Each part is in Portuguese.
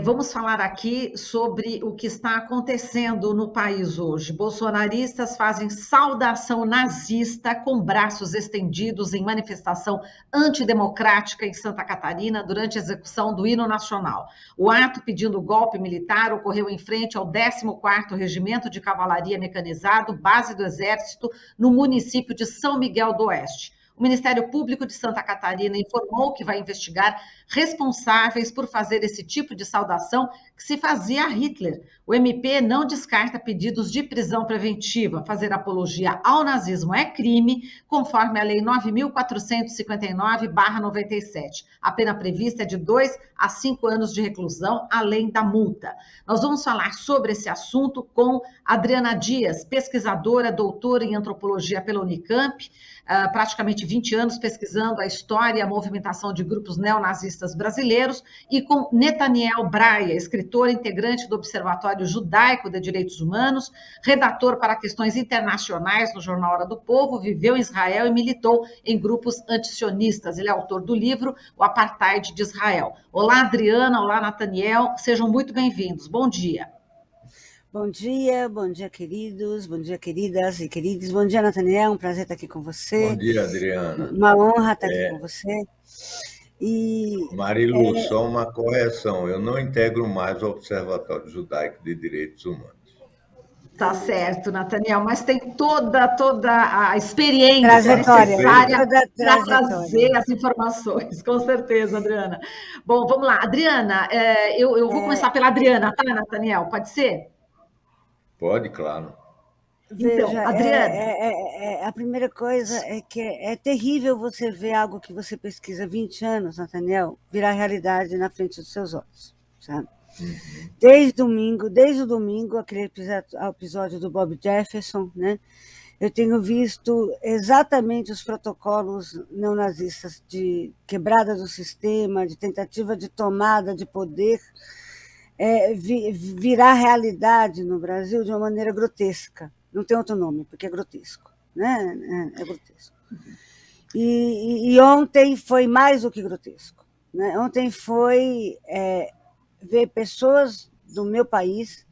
Vamos falar aqui sobre o que está acontecendo no país hoje. Bolsonaristas fazem saudação nazista com braços estendidos em manifestação antidemocrática em Santa Catarina durante a execução do hino nacional. O ato pedindo golpe militar ocorreu em frente ao 14º Regimento de Cavalaria Mecanizado, base do Exército, no município de São Miguel do Oeste. O Ministério Público de Santa Catarina informou que vai investigar responsáveis por fazer esse tipo de saudação que se fazia a Hitler. O MP não descarta pedidos de prisão preventiva. Fazer apologia ao nazismo é crime, conforme a Lei 9.459/97. A pena prevista é de 2 a 5 anos de reclusão, além da multa. Nós vamos falar sobre esse assunto com Adriana Dias, pesquisadora, doutora em antropologia pela Unicamp, praticamente 20 anos pesquisando a história e a movimentação de grupos neonazistas brasileiros, e com Netaniel Braia, escritor integrante do Observatório Judaico de Direitos Humanos, redator para questões internacionais no jornal Hora do Povo, viveu em Israel e militou em grupos antisionistas. Ele é autor do livro O Apartheid de Israel. Olá, Adriana, olá, Netaniel, sejam muito bem-vindos. Bom dia. Bom dia, queridos, bom dia, queridas e queridos. Bom dia, Netaniel, um prazer estar aqui com você. Bom dia, Adriana. Uma honra estar aqui com você. Marilu, só uma correção, eu não integro mais o Observatório Judaico de Direitos Humanos. Tá certo, Netaniel, mas tem toda a experiência necessária para trazer as informações, com certeza, Adriana. Bom, vamos lá, Adriana, eu vou começar pela Adriana, tá, Netaniel? Pode ser? Pode, claro. Veja, então, Adriana, a primeira coisa é que é terrível você ver algo que você pesquisa há 20 anos, Netaniel, virar realidade na frente dos seus olhos, sabe? Desde o domingo, aquele episódio do Bob Jefferson, né? Eu tenho visto exatamente os protocolos neonazistas de quebrada do sistema, de tentativa de tomada de poder, virar realidade no Brasil de uma maneira grotesca. Não tem outro nome, porque é grotesco, né? É grotesco. E ontem foi mais do que grotesco, né? Ontem foi ver pessoas do meu país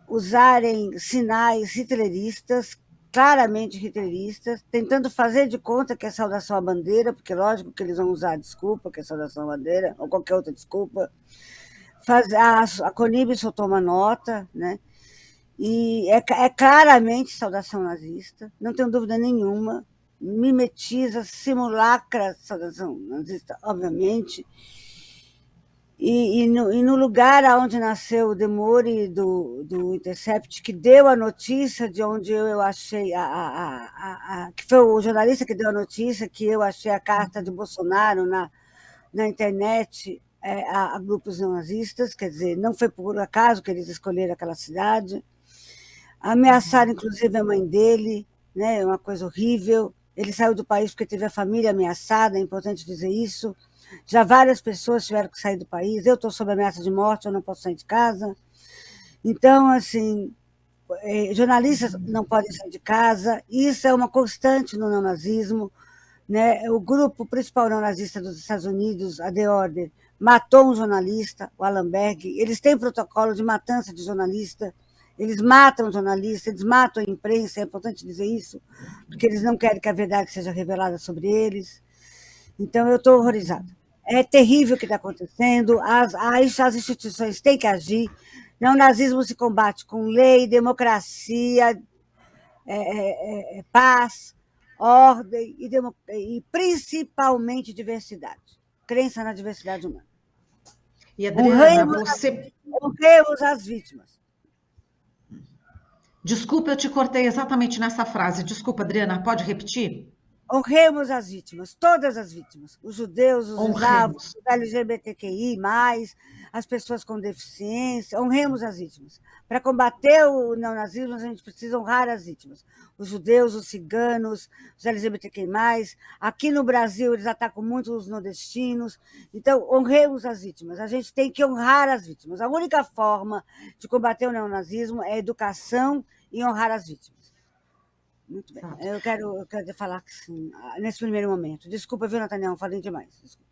usarem sinais hitleristas, claramente hitleristas, tentando fazer de conta que é saudação à bandeira, porque lógico que eles vão usar a desculpa, que é saudação à bandeira, ou qualquer outra desculpa. A Conib soltou uma nota, né? E é claramente saudação nazista, não tenho dúvida nenhuma, mimetiza, simulacra saudação nazista, obviamente. E no lugar onde nasceu o Demore do Intercept, que deu a notícia de onde eu achei, que foi o jornalista que deu a notícia, que eu achei a carta de Bolsonaro na internet, a grupos neonazistas, quer dizer, não foi por acaso que eles escolheram aquela cidade. Ameaçaram, inclusive, a mãe dele, né? É uma coisa horrível. Ele saiu do país porque teve a família ameaçada, é importante dizer isso. Já várias pessoas tiveram que sair do país. Eu estou sob ameaça de morte, eu não posso sair de casa. Então, assim, jornalistas não podem sair de casa. Isso é uma constante no neonazismo, né? O grupo principal neonazista dos Estados Unidos, a The Order, matou um jornalista, o Alan Berg. Eles têm protocolo de matança de jornalista. Eles matam jornalistas, eles matam a imprensa, é importante dizer isso, porque eles não querem que a verdade seja revelada sobre eles. Então, eu estou horrorizada. É terrível o que está acontecendo, as instituições têm que agir. O nazismo se combate com lei, democracia, paz, ordem e principalmente diversidade. Crença na diversidade humana. E, Adriana, honremos as vítimas. Desculpa, eu te cortei exatamente nessa frase. Desculpa, Adriana, pode repetir? Honremos as vítimas, todas as vítimas, os judeus, os eslavos, os LGBTQI+, as pessoas com deficiência, honremos as vítimas. Para combater o neonazismo, a gente precisa honrar as vítimas. Os judeus, os ciganos, os LGBTQI+. Aqui no Brasil, eles atacam muito os nordestinos. Então, honremos as vítimas. A gente tem que honrar as vítimas. A única forma de combater o neonazismo é a educação e honrar as vítimas. Muito bem. Eu quero falar assim, nesse primeiro momento. Desculpa, viu, Netaniel? Falei demais. Desculpa.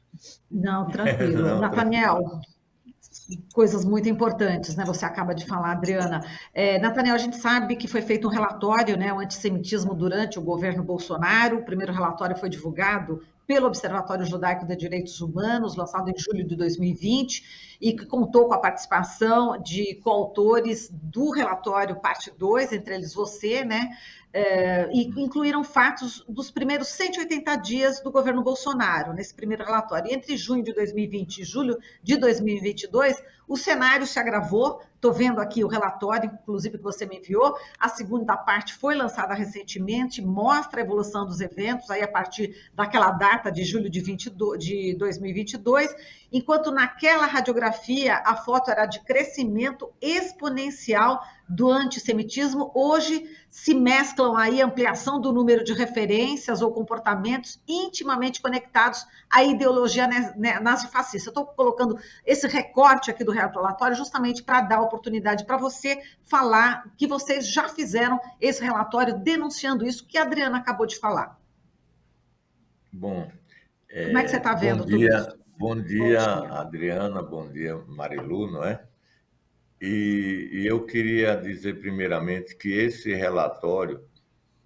Não, tranquilo. Netaniel, Coisas muito importantes, né? Você acaba de falar, Adriana. Nathaniel, a gente sabe que foi feito um relatório, né? O antissemitismo durante o governo Bolsonaro. O primeiro relatório foi divulgado pelo Observatório Judaico de Direitos Humanos, lançado em julho de 2020, e que contou com a participação de coautores do relatório parte 2, entre eles você, né? E incluíram fatos dos primeiros 180 dias do governo Bolsonaro, nesse primeiro relatório. Entre junho de 2020 e julho de 2022, o cenário se agravou. Estou vendo aqui o relatório, inclusive, que você me enviou. A segunda parte foi lançada recentemente, mostra a evolução dos eventos, aí a partir daquela data de julho de 2022, enquanto naquela radiografia a foto era de crescimento exponencial do antissemitismo. Hoje se mesclam aí a ampliação do número de referências ou comportamentos intimamente conectados à ideologia nazifascista. Eu estou colocando esse recorte aqui do relatório justamente para dar oportunidade para você falar que vocês já fizeram esse relatório denunciando isso que a Adriana acabou de falar. Bom, como é que você está vendo tudo isso? Bom dia, Adriana, bom dia, Marilu, não é? E eu queria dizer primeiramente que esse relatório,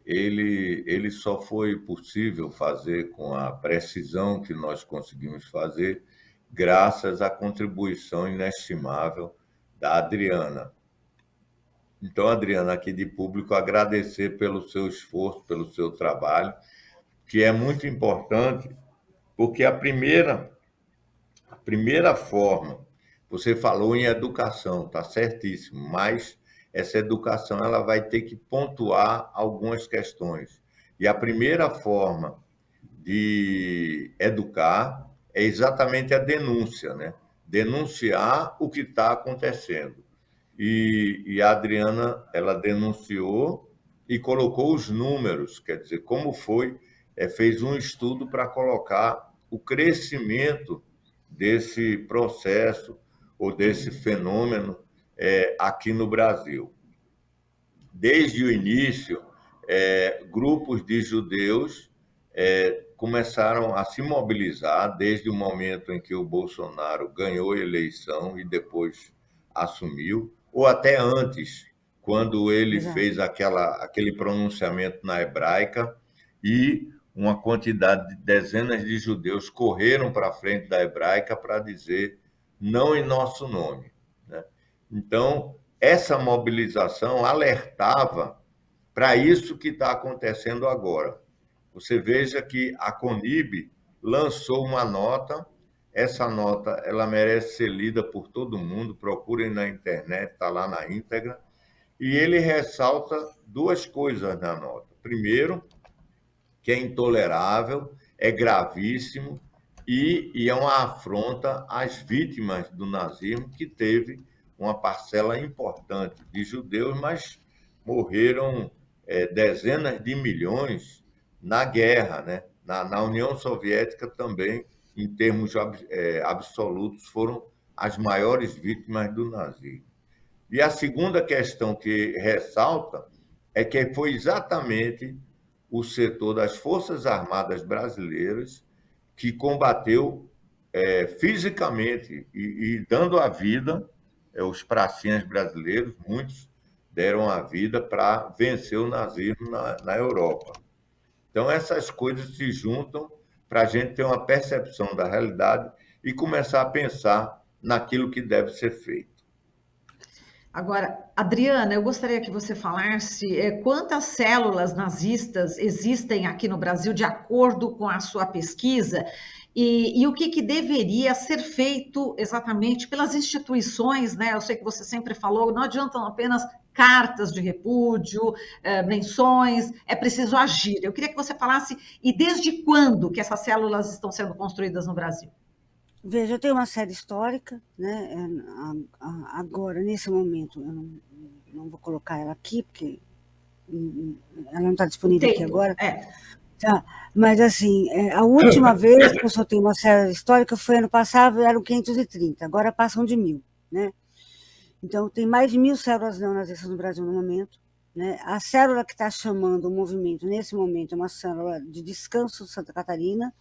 ele só foi possível fazer com a precisão que nós conseguimos fazer, graças à contribuição inestimável da Adriana. Então, Adriana, aqui de público, agradecer pelo seu esforço, pelo seu trabalho, que é muito importante, porque a primeira forma, você falou em educação, está certíssimo, mas essa educação ela vai ter que pontuar algumas questões. E a primeira forma de educar é exatamente a denúncia, né? Denunciar o que está acontecendo. E a Adriana, ela denunciou e colocou os números, quer dizer, como foi, fez um estudo para colocar o crescimento desse processo ou desse fenômeno aqui no Brasil. Desde o início, grupos de judeus começaram a se mobilizar desde o momento em que o Bolsonaro ganhou a eleição e depois assumiu, ou até antes, quando ele fez aquele pronunciamento na hebraica e uma quantidade de dezenas de judeus correram para a frente da hebraica para dizer não em nosso nome, né? Então, essa mobilização alertava para isso que está acontecendo agora. Você veja que a Conib lançou uma nota, essa nota ela merece ser lida por todo mundo, procurem na internet, está lá na íntegra, e ele ressalta duas coisas na nota. Primeiro, que é intolerável, é gravíssimo e é uma afronta às vítimas do nazismo, que teve uma parcela importante de judeus, mas morreram dezenas de milhões na guerra, né? Na União Soviética também, em termos absolutos, foram as maiores vítimas do nazismo. E a segunda questão que ressalta é que foi exatamente o setor das Forças Armadas Brasileiras que combateu fisicamente e dando a vida, os pracinhas brasileiros, muitos deram a vida para vencer o nazismo na Europa. Então, essas coisas se juntam para a gente ter uma percepção da realidade e começar a pensar naquilo que deve ser feito. Agora, Adriana, eu gostaria que você falasse quantas células nazistas existem aqui no Brasil, de acordo com a sua pesquisa, e o que deveria ser feito exatamente pelas instituições, né? Eu sei que você sempre falou, não adiantam apenas cartas de repúdio, menções, é preciso agir. Eu queria que você falasse, e desde quando que essas células estão sendo construídas no Brasil? Veja, eu tenho uma série histórica, né? Agora, nesse momento, eu não vou colocar ela aqui, porque ela não está disponível aqui agora. Tá, mas, assim, a última vez que eu soltei uma série histórica foi ano passado, eram 530, agora passam de 1.000, né? Então, tem mais de 1.000 células neonazistas no Brasil no momento, né? A célula que está chamando o movimento, nesse momento, é uma célula de Descanso Santa Catarina,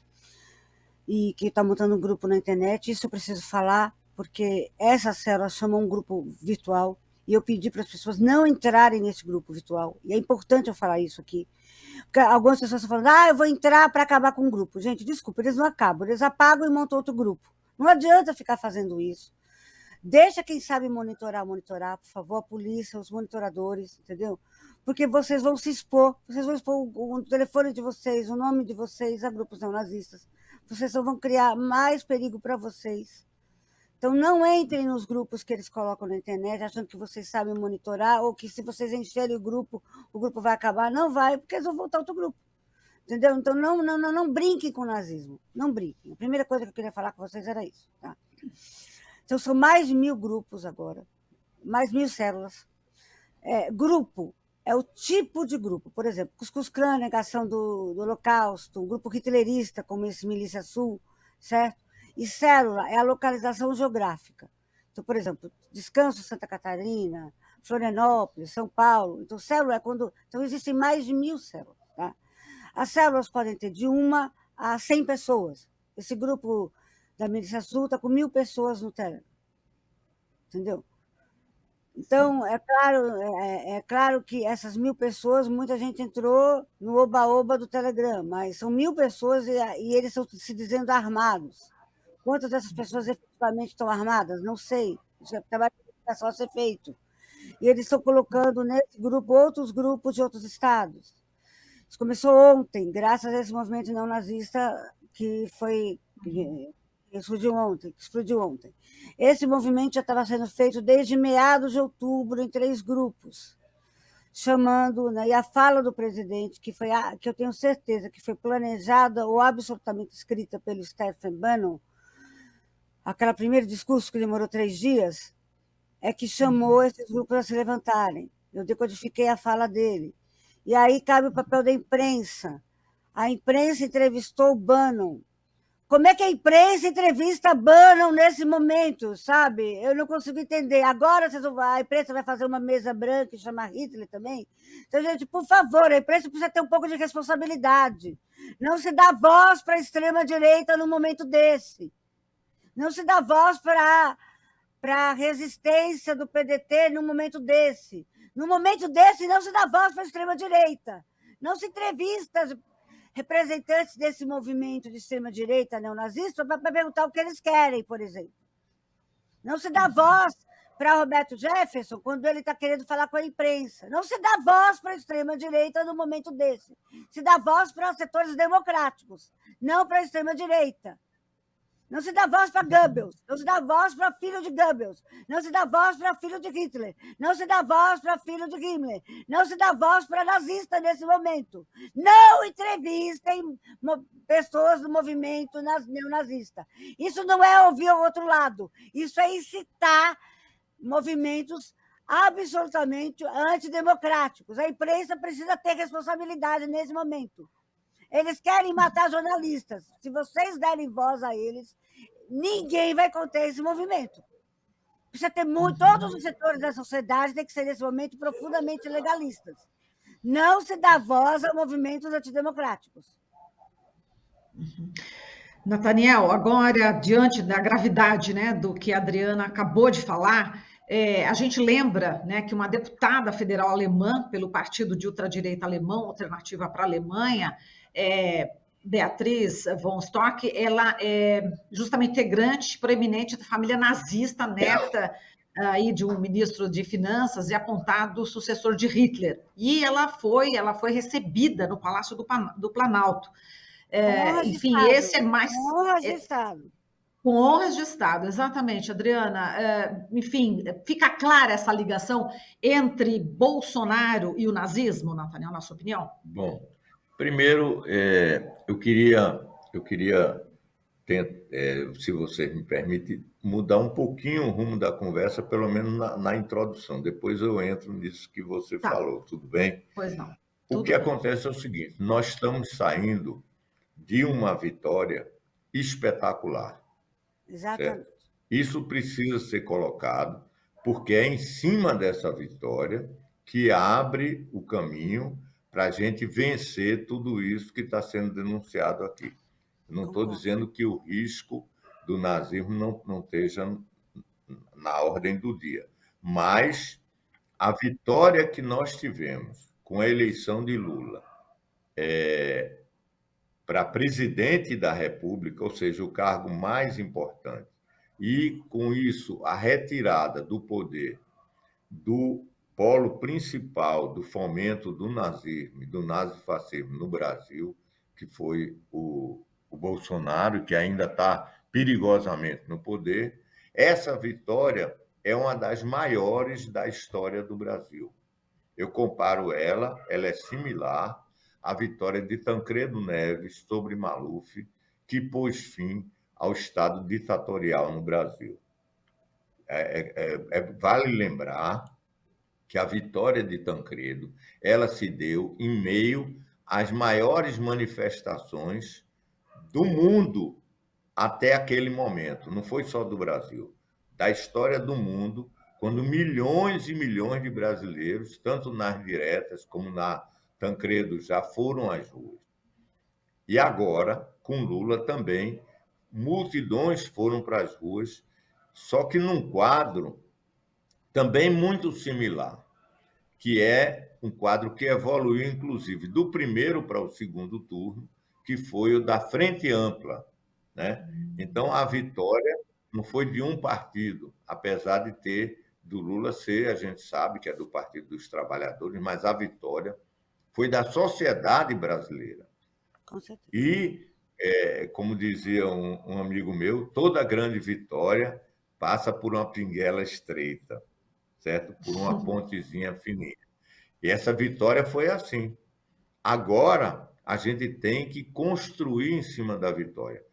e que está montando um grupo na internet. Isso eu preciso falar porque essas células chamam um grupo virtual, e eu pedi para as pessoas não entrarem nesse grupo virtual. E é importante eu falar isso aqui, porque algumas pessoas estão falando, eu vou entrar para acabar com o grupo. Gente, desculpa, eles não acabam, eles apagam e montam outro grupo. Não adianta ficar fazendo isso. Deixa quem sabe monitorar, por favor, a polícia, os monitoradores, entendeu? Porque vocês vão se expor, vocês vão expor o telefone de vocês, o nome de vocês a grupos neonazistas. Vocês só vão criar mais perigo para vocês. Então, não entrem nos grupos que eles colocam na internet, achando que vocês sabem monitorar, ou que se vocês encherem o grupo vai acabar. Não vai, porque eles vão voltar outro grupo. Entendeu? Então, não brinquem com o nazismo. Não brinquem. A primeira coisa que eu queria falar com vocês era isso. Tá? Então, são mais de 1.000 grupos agora, mais 1.000 células. Grupo é o tipo de grupo. Por exemplo, Cuscuz Clã, negação do Holocausto, um grupo hitlerista, como esse Milícia Sul, certo? E célula é a localização geográfica. Então, por exemplo, Descanso, Santa Catarina, Florianópolis, São Paulo. Então, célula é quando... Então, existem mais de 1.000 células. Tá? As células podem ter de 1 a 100 pessoas. Esse grupo da Milícia Sul está com 1.000 pessoas no Telegram. Entendeu? Então, é claro que essas 1.000 pessoas, muita gente entrou no oba-oba do Telegram, mas são 1.000 pessoas e eles estão se dizendo armados. Quantas dessas pessoas efetivamente estão armadas? Não sei. Isso é trabalho de investigação a ser feito. E eles estão colocando nesse grupo outros grupos de outros estados. Isso começou ontem, graças a esse movimento neonazista que explodiu ontem. Esse movimento já estava sendo feito desde meados de outubro em 3 grupos, chamando, né, e a fala do presidente, que eu tenho certeza que foi planejada ou absolutamente escrita pelo Stephen Bannon, aquele primeiro discurso que demorou 3 dias, é que chamou esses grupos a se levantarem. Eu decodifiquei a fala dele. E aí cabe o papel da imprensa. A imprensa entrevistou o Bannon. Como é que a imprensa entrevista Bannon nesse momento, sabe? Eu não consigo entender. Agora a imprensa vai fazer uma mesa branca e chamar Hitler também? Então, gente, por favor, a imprensa precisa ter um pouco de responsabilidade. Não se dá voz para a extrema-direita num momento desse. Não se dá voz para a resistência do PDT num momento desse. Num momento desse, não se dá voz para a extrema-direita. Não se entrevista representantes desse movimento de extrema-direita neonazista para perguntar o que eles querem, por exemplo. Não se dá voz para Roberto Jefferson quando ele está querendo falar com a imprensa. Não se dá voz para a extrema-direita no momento desse. Se dá voz para setores democráticos, não para a extrema-direita. Não se dá voz para Goebbels, não se dá voz para filho de Goebbels, não se dá voz para filho de Hitler, não se dá voz para filho de Himmler, não se dá voz para nazista nesse momento. Não entrevistem pessoas do movimento neonazista. Isso não é ouvir o outro lado, isso é incitar movimentos absolutamente antidemocráticos. A imprensa precisa ter responsabilidade nesse momento. Eles querem matar jornalistas. Se vocês derem voz a eles, ninguém vai conter esse movimento. Precisa ter todos os setores da sociedade têm que ser, nesse momento, profundamente legalistas. Não se dá voz a movimentos antidemocráticos. Nathaniel, agora, diante da gravidade, né, do que a Adriana acabou de falar, a gente lembra, né, que uma deputada federal alemã, pelo partido de ultradireita alemão, Alternativa para a Alemanha, Beatriz von Stock, ela é justamente integrante proeminente da família nazista, neta aí de um ministro de finanças e apontado sucessor de Hitler. E ela foi recebida no Palácio do Planalto. Enfim, esse é mais... Com honras de Estado. Com honras de Estado, exatamente, Adriana. Enfim, fica clara essa ligação entre Bolsonaro e o nazismo, Nathaniel, na sua opinião? Bom, primeiro, eu queria se você me permite, mudar um pouquinho o rumo da conversa, pelo menos na introdução. Depois eu entro nisso que você falou, tudo bem? Pois não. O que acontece é o seguinte, nós estamos saindo de uma vitória espetacular. Exatamente. Certo? Isso precisa ser colocado, porque é em cima dessa vitória que abre o caminho para a gente vencer tudo isso que está sendo denunciado aqui. Não estou dizendo que o risco do nazismo não esteja na ordem do dia. Mas a vitória que nós tivemos com a eleição de Lula para presidente da República, ou seja, o cargo mais importante, e com isso a retirada do poder do polo principal do fomento do nazismo e do nazifascismo no Brasil, que foi o Bolsonaro, que ainda está perigosamente no poder, essa vitória é uma das maiores da história do Brasil. Eu comparo ela é similar à vitória de Tancredo Neves sobre Maluf, que pôs fim ao Estado ditatorial no Brasil. Vale lembrar que a vitória de Tancredo ela se deu em meio às maiores manifestações do mundo até aquele momento. Não foi só do Brasil, da história do mundo, quando milhões e milhões de brasileiros, tanto nas diretas como na Tancredo, já foram às ruas. E agora, com Lula também, multidões foram para as ruas, só que num quadro também muito similar, que é um quadro que evoluiu, inclusive, do primeiro para o segundo turno, que foi o da Frente Ampla, né? Então, a vitória não foi de um partido, apesar de ter do Lula ser, a gente sabe que é do Partido dos Trabalhadores, mas a vitória foi da sociedade brasileira. Com certeza. E, como dizia um amigo meu, toda grande vitória passa por uma pinguela estreita, certo? Por uma pontezinha fininha. E essa vitória foi assim. Agora, a gente tem que construir em cima da vitória.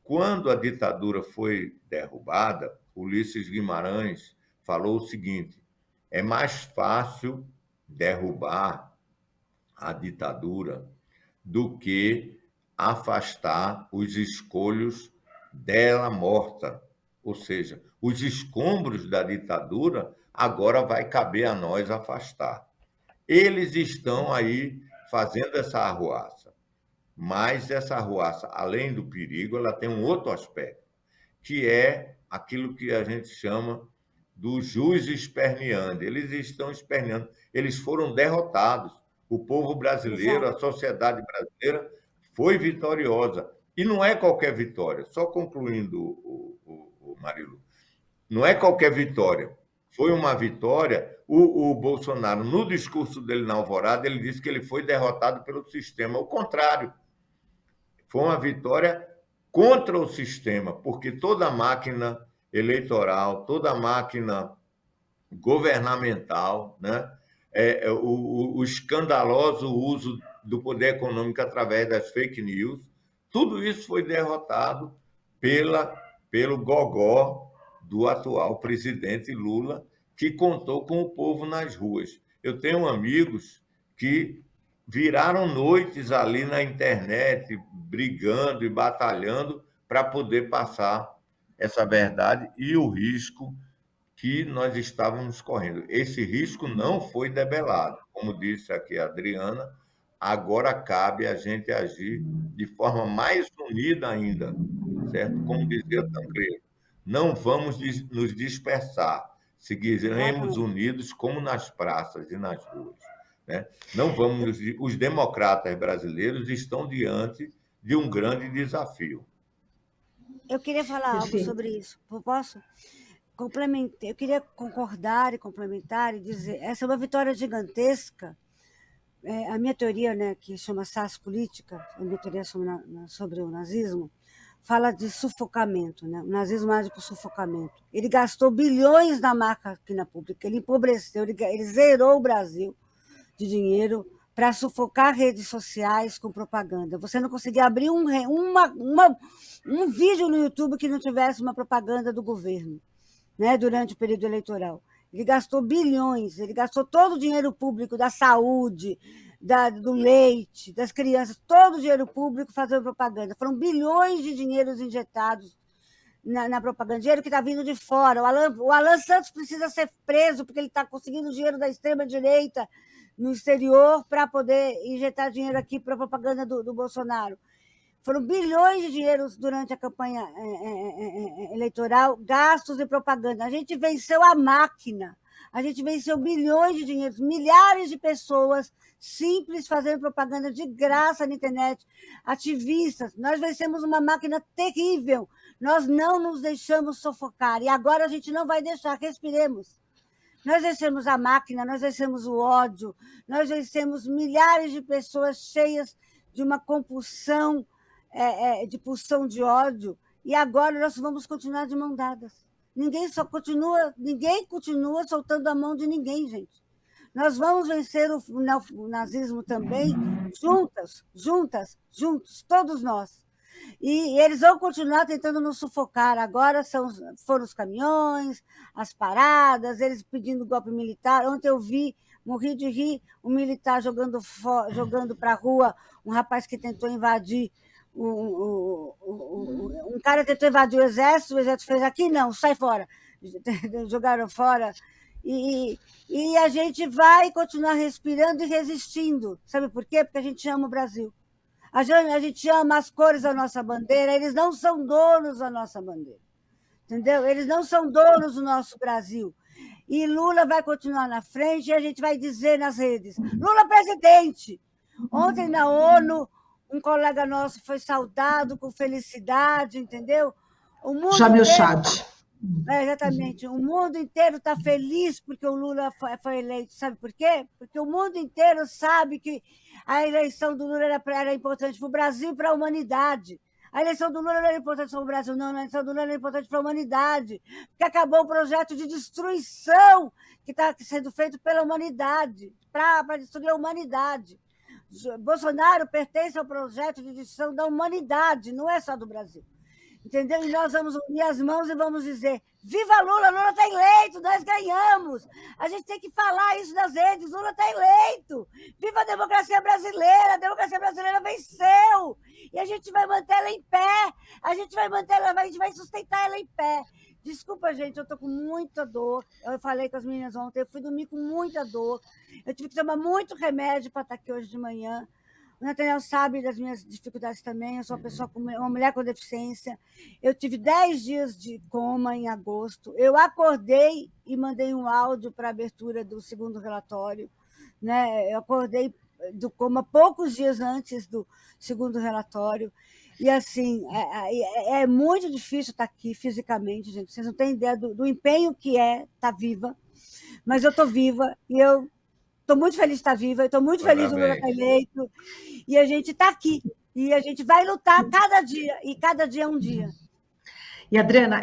Quando a ditadura foi derrubada, Ulisses Guimarães falou o seguinte: é mais fácil derrubar a ditadura do que afastar os escolhos dela morta. Ou seja, os escombros da ditadura agora vai caber a nós afastar. Eles estão aí fazendo essa arruaça, mas essa arruaça, além do perigo, ela tem um outro aspecto, que é aquilo que a gente chama do jus esperneando. Eles estão esperneando, eles foram derrotados. O povo brasileiro, a sociedade brasileira foi vitoriosa. E não é qualquer vitória, só concluindo, o Marilu, não é qualquer vitória. Foi uma vitória. O Bolsonaro, no discurso dele na Alvorada, ele disse que ele foi derrotado pelo sistema. O contrário, foi uma vitória contra o sistema, porque toda a máquina eleitoral, toda a máquina governamental, né? O escandaloso uso do poder econômico através das fake news, tudo isso foi derrotado pelo gogó do atual presidente Lula, que contou com o povo nas ruas. Eu tenho amigos que viraram noites ali na internet, brigando e batalhando para poder passar essa verdade e o risco que nós estávamos correndo. Esse risco não foi debelado. Como disse aqui a Adriana, agora cabe a gente agir de forma mais unida ainda, certo? Como dizia Tancredo, não vamos nos dispersar, seguiremos unidos como nas praças e nas ruas, né? Não vamos. Os democratas brasileiros estão diante de um grande desafio. Eu queria falar algo sobre isso. Posso? Eu queria concordar e complementar e dizer, essa é uma vitória gigantesca. A minha teoria, né, que chama SAS Política, a minha teoria sobre o nazismo, fala de sufocamento, né? O nazismo age por sufocamento. Ele gastou bilhões na máquina pública, ele empobreceu, ele zerou o Brasil de dinheiro para sufocar redes sociais com propaganda. Você não conseguia abrir um vídeo no YouTube que não tivesse uma propaganda do governo, né, durante o período eleitoral. Ele gastou bilhões, ele gastou todo o dinheiro público da saúde, do leite, das crianças, todo o dinheiro público fazendo propaganda. Foram bilhões de dinheiros injetados na propaganda, dinheiro que está vindo de fora. O Alan Santos precisa ser preso porque ele está conseguindo dinheiro da extrema-direita no exterior para poder injetar dinheiro aqui para a propaganda do Bolsonaro. Foram bilhões de dinheiros durante a campanha eleitoral gastos em propaganda. A gente venceu a máquina. A gente venceu bilhões de dinheiros, milhares de pessoas simples fazendo propaganda de graça na internet, ativistas. Nós vencemos uma máquina terrível. Nós não nos deixamos sufocar. E agora a gente não vai deixar, respiremos. Nós vencemos a máquina, nós vencemos o ódio, nós vencemos milhares de pessoas cheias de uma compulsão, de pulsão de ódio, e agora nós vamos continuar de mão dadas. Ninguém continua soltando a mão de ninguém, gente. Nós vamos vencer o nazismo também, juntos, todos nós. E eles vão continuar tentando nos sufocar. Agora foram os caminhões, as paradas, eles pedindo golpe militar. Ontem eu morri de rir, um militar jogando para a rua, um rapaz que tentou invadir, um cara tentou invadir o exército fez aqui, não, sai fora. Jogaram fora. E a gente vai continuar respirando e resistindo. Sabe por quê? Porque a gente ama o Brasil. A gente ama as cores da nossa bandeira, eles não são donos da nossa bandeira, entendeu? Eles não são donos do nosso Brasil. E Lula vai continuar na frente e a gente vai dizer nas redes, Lula presidente! Ontem na ONU, um colega nosso foi saudado com felicidade, entendeu? O mundo Jamil inteiro... Chad. Exatamente. O mundo inteiro está feliz porque o Lula foi eleito. Sabe por quê? Porque o mundo inteiro sabe que a eleição do Lula era importante para o Brasil e para a humanidade. A eleição do Lula não era importante para o Brasil, não. A eleição do Lula era importante para a humanidade. Porque acabou o projeto de destruição que está sendo feito pela humanidade, para destruir a humanidade. Bolsonaro pertence ao projeto de destruição da humanidade, não é só do Brasil. Entendeu? E nós vamos unir as mãos e vamos dizer, viva Lula, Lula está eleito, nós ganhamos. A gente tem que falar isso nas redes, Lula está eleito. Viva a democracia brasileira venceu. E a gente vai manter ela em pé, a gente vai sustentar ela em pé. Desculpa, gente, eu estou com muita dor. Eu falei com as meninas ontem, eu fui dormir com muita dor. Eu tive que tomar muito remédio para estar aqui hoje de manhã. O Nathaniel sabe das minhas dificuldades também. Eu sou uma mulher com deficiência. Eu tive 10 dias de coma em agosto. Eu acordei e mandei um áudio para a abertura do segundo relatório. Né? Eu acordei do coma poucos dias antes do segundo relatório. E, assim, é muito difícil estar aqui fisicamente, gente. Vocês não têm ideia do empenho que é estar viva. Mas eu estou viva e eu estou muito feliz de estar viva, estou muito feliz do Lula estar eleito, e a gente está aqui, e a gente vai lutar cada dia, e cada dia é um dia. E, Adriana,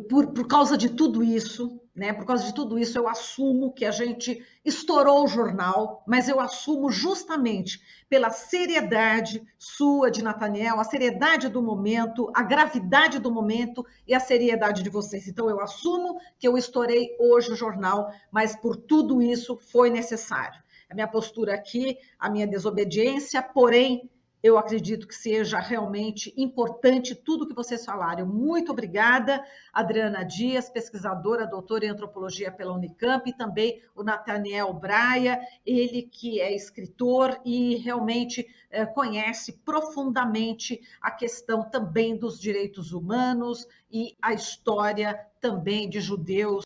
por causa de tudo isso, né, por causa de tudo isso, eu assumo que a gente estourou o jornal, mas eu assumo justamente pela seriedade sua, de Nathaniel, a seriedade do momento, a gravidade do momento e a seriedade de vocês. Então, eu assumo que eu estourei hoje o jornal, mas por tudo isso foi necessário. A minha postura aqui, a minha desobediência, porém, eu acredito que seja realmente importante tudo que vocês falaram. Muito obrigada, Adriana Dias, pesquisadora, doutora em antropologia pela Unicamp, e também o Nathaniel Braia, ele que é escritor e realmente conhece profundamente a questão também dos direitos humanos e a história também de judeus,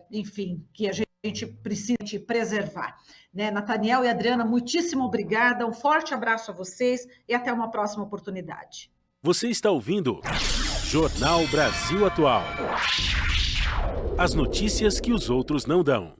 enfim, que a gente precisa preservar. Né? Nathaniel e Adriana, muitíssimo obrigada, um forte abraço a vocês e até uma próxima oportunidade. Você está ouvindo Jornal Brasil Atual. As notícias que os outros não dão.